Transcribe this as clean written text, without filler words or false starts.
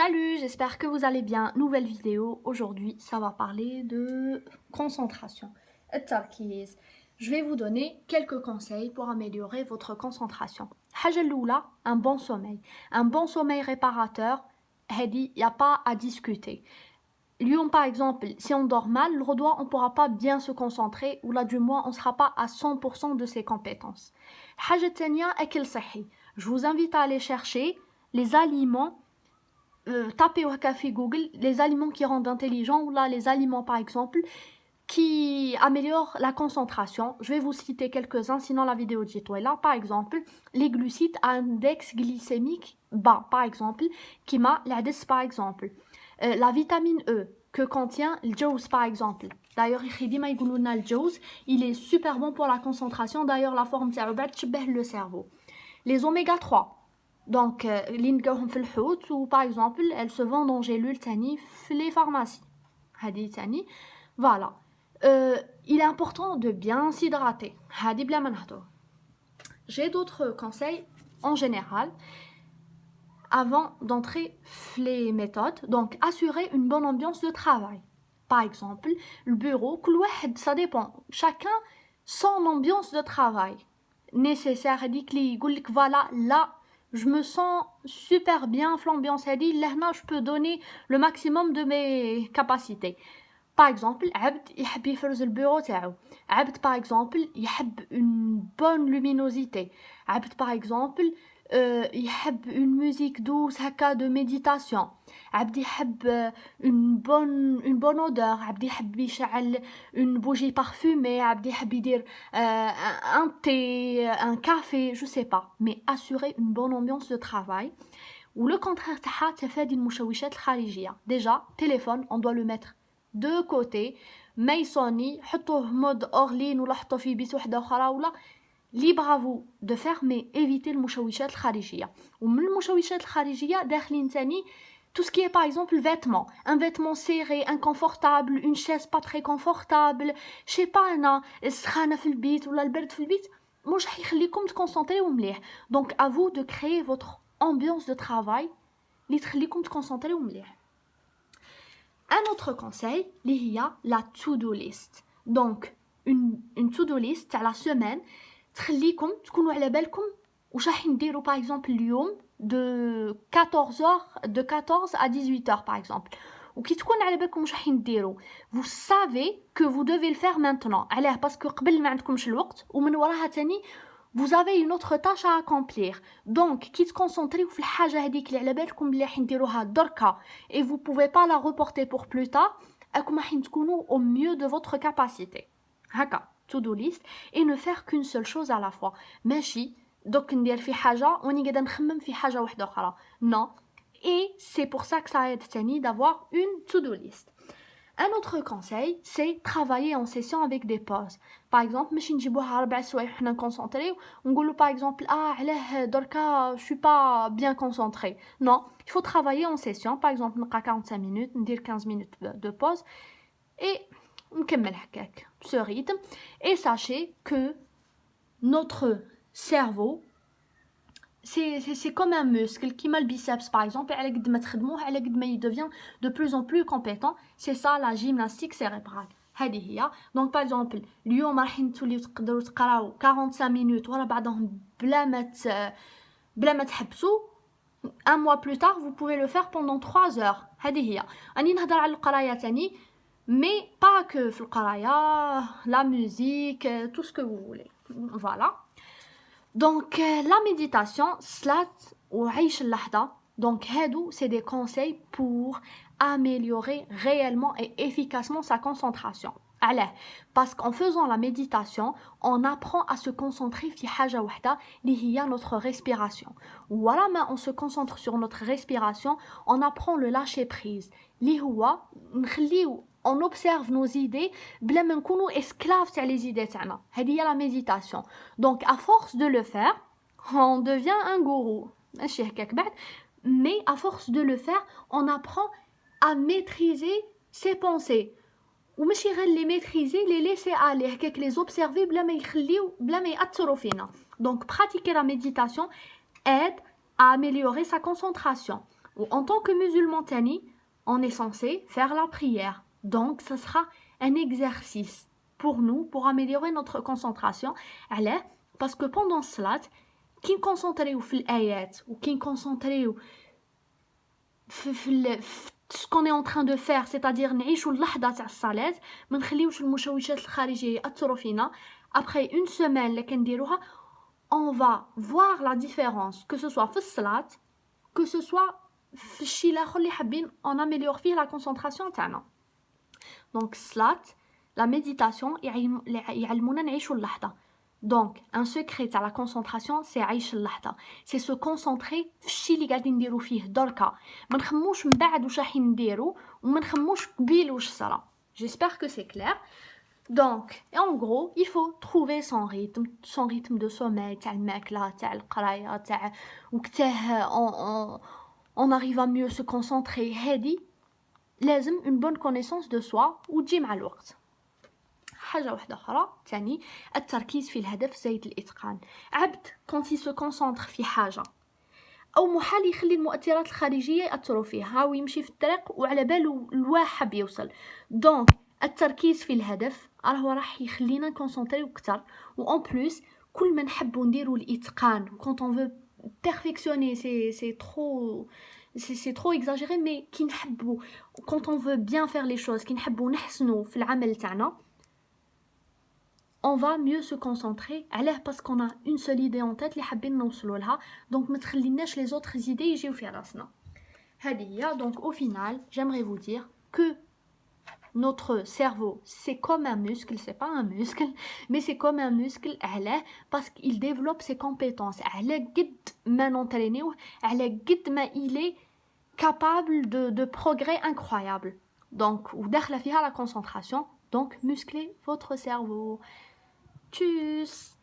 Salut, j'espère que vous allez bien. Nouvelle vidéo. Aujourd'hui, ça va parler de concentration. التركيز. Je vais vous donner quelques conseils pour améliorer votre concentration. حاجة الأولى, un bon sommeil. Un bon sommeil réparateur, il n'y a pas à discuter. Lyon, par exemple, si on dort mal, le redoigt, on ne pourra pas bien se concentrer, ou là, du moins, on ne sera pas à 100% de ses compétences. حاجة الثانية, أكل صحي. Je vous invite à aller chercher les aliments. Tapez au café Google les aliments qui rendent intelligent ou là les aliments par exemple qui améliorent la concentration. Je vais vous citer quelques-uns sinon la vidéo dit toi là par exemple les glucides à index glycémique bas par exemple qui m'a l'ades par exemple la vitamine E que contient le jowz par exemple. D'ailleurs il est super bon pour la concentration. D'ailleurs la forme le cerveau. Les oméga 3 donc, ou par exemple, elles se vendent en gélules les pharmacies. Voilà. Il est important de bien s'hydrater. J'ai d'autres conseils en général avant d'entrer les méthodes. Donc, assurer une bonne ambiance de travail. Par exemple, le bureau, ça dépend. Chacun son ambiance de travail nécessaire. Voilà, là, je me sens super bien l'ambiance là je peux donner le maximum de mes capacités. Par exemple, عبد يحب يفرز البيرو تاعو. عبد par exemple يحب une bonne luminosité. عبد par exemple يحب une musique douce هكا de méditation. عبد يحب une bonne odeur. عبد يحب يشعل une bougie parfumée. عبد يحب يدير un thé, un café, je sais pas, mais assurer une bonne ambiance de travail. Ou le contraire تاعها تفادي المشوشات الخارجية. Déjà, téléphone, on doit le mettre de côté. ما يصوني حطوه mode hors ligne ولا حطوه في بيت وحدة أخرى ولا libre à vous de faire mais éviter المشوشات الخارجية. ومن المشوشات الخارجية داخلين تاني tout ce qui est par exemple vêtements, un vêtement serré, inconfortable, une chaise pas très confortable, je sais pas أنا السخانة في البيت ولا البرد في البيت مش حيخليكم تكونسونطريو مليح. Donc à vous de créer votre ambiance de travail اللي تخليكم تكونسونطريو مليح. Un autre conseil, il y a la to-do list. Donc, une to-do list à la semaine, تخليكم تكونوا على بالكم واش راح نديروا par exemple اليوم de 14 à 18h par exemple. وكي تكون على بالكم واش راح نديروا, vous savez que vous devez le faire maintenant. علاه باسكو قبل ما عندكمش الوقت ومن وراها تاني vous avez une autre tâche à accomplir. Donc, كي تكونسونطريو في الحاجة هذيك اللي على بالكم بلي راح نديروها دركا et vous pouvez pas la reporter pour plus tard, راكم راح تكونوا au mieux de votre capacité. هكا to-do list et ne faire qu'une seule chose à la fois. ماشي دوك ندير في حاجة وني قاعدة نخمم في حاجة واحدة أخرى. Non. Et c'est pour ça que ça aide تاني d'avoir une to-do list. Un autre conseil, c'est travailler en session avec des pauses. Par exemple, ماشي نجيبوها 4 سوايع حنا نكونسونطريو ونقولوا par exemple علاه دركا je suis pas bien concentré. Non, il faut travailler en session. Par exemple, نقرا 45 minutes, ندير 15 minutes de pause et نكمل هكاك ce rythme. Et sachez que notre cerveau c'est comme un muscle qui m'a le biceps par exemple, il devient de plus en plus compétent. C'est ça la gymnastique cérébrale. Donc par exemple اليوم رايحين تقدروا تقراو 45 minutes ورا بعضهم بلا ما تحبسوا. Un mois plus tard vous pouvez le faire pendant 3 heures. هذه هي اني نهضر على القرايه تاني mais pas que في القرايه, la musique, tout ce que vous voulez. Voilà. Donc la méditation, slat ou عيش اللحظة. Donc c'est des conseils pour améliorer réellement et efficacement sa concentration. Allez, parce qu'en faisant la méditation, on apprend à se concentrer في حاجة واحدة اللي هي notre respiration. Voilà, mais on se concentre sur notre respiration, on apprend le lâcher prise. اللي هو نخليو on observe nos idées بلا ما نكونوا esclaves تاع les idées تاعنا. هذه هي la méditation. Donc à force de le faire, on devient un gourou. ماشي هكاك بعد, mais à force de le faire, on apprend à maîtriser ses pensées. وماشي غير les maîtriser, les laisser aller, هكاك les observer بلا ما يخليو بلا ما يأثروا فينا. Donc pratiquer la méditation aide à améliorer sa concentration. Ou en tant que musulman tani, on est censé faire la prière. Donc, ce sera un exercice pour nous, pour améliorer notre concentration. Allez, parce que pendant salat, qui concentrez في الآيات ou qui concentrez في ce qu'on est en train de faire, c'est-à-dire نعيشوا اللحظة تاع الصلاة ما نخليوش المشوشات الخارجية يأثروا فينا. Après une semaine اللي كنديروها, on va voir la différence, que ce soit في الصلاة, que ce soit في الشيء الآخر اللي حابين on améliore فيه la concentration تاعنا. Donc الصلاة, la méditation يعلمونا نعيشوا اللحظة. Donc, un secret à la concentration, c'est عيش اللحظة. C'est se concentrer في الشيء اللي قاعدين نديرو فيه دركا. ما نخموش من بعد واش راح نديرو وما نخموش قبيل واش صرا. J'espère que c'est clair. Donc, et en gros, il faut trouver son rythme de sommeil, تاع الماكلة, تاع القراية, تاع وقتاه on arrive à mieux se concentrer. هادي لازم une bonne connaissance de soi وتجي مع الوقت. حاجة واحدة أخرى تاني, التركيز في الهدف زايد الإتقان. عبد كونت se concentre في حاجة أو محال يخلي المؤثرات الخارجية يأثروا فيه, هاو يمشي في الطريق وعلى باله الواه حاب يوصل. دونك التركيز في الهدف راح يخلينا نكونسونطريو أكتر. و en plus كل ما نحبو نديرو الإتقان, quand on veut perfectionner, c'est trop exagéré, mais كي نحبو, quand on veut bien faire les choses, كي نحبو نحسنو في العمل تاعنا, on va mieux se concentrer. Parce qu'on a une seule idée en tête, les حابين نوصلوا لها, donc ما تخليناش les autres idées يجيو في راسنا. هذه. Donc au final, j'aimerais vous dire que notre cerveau, c'est comme un muscle, c'est pas un muscle, mais c'est comme un muscle, parce qu'il développe ses compétences. قد ما ننترينيوه, قد ما il est capable de progrès incroyables. Donc, وداخله فيها la concentration, donc musclez votre cerveau. Tschüss.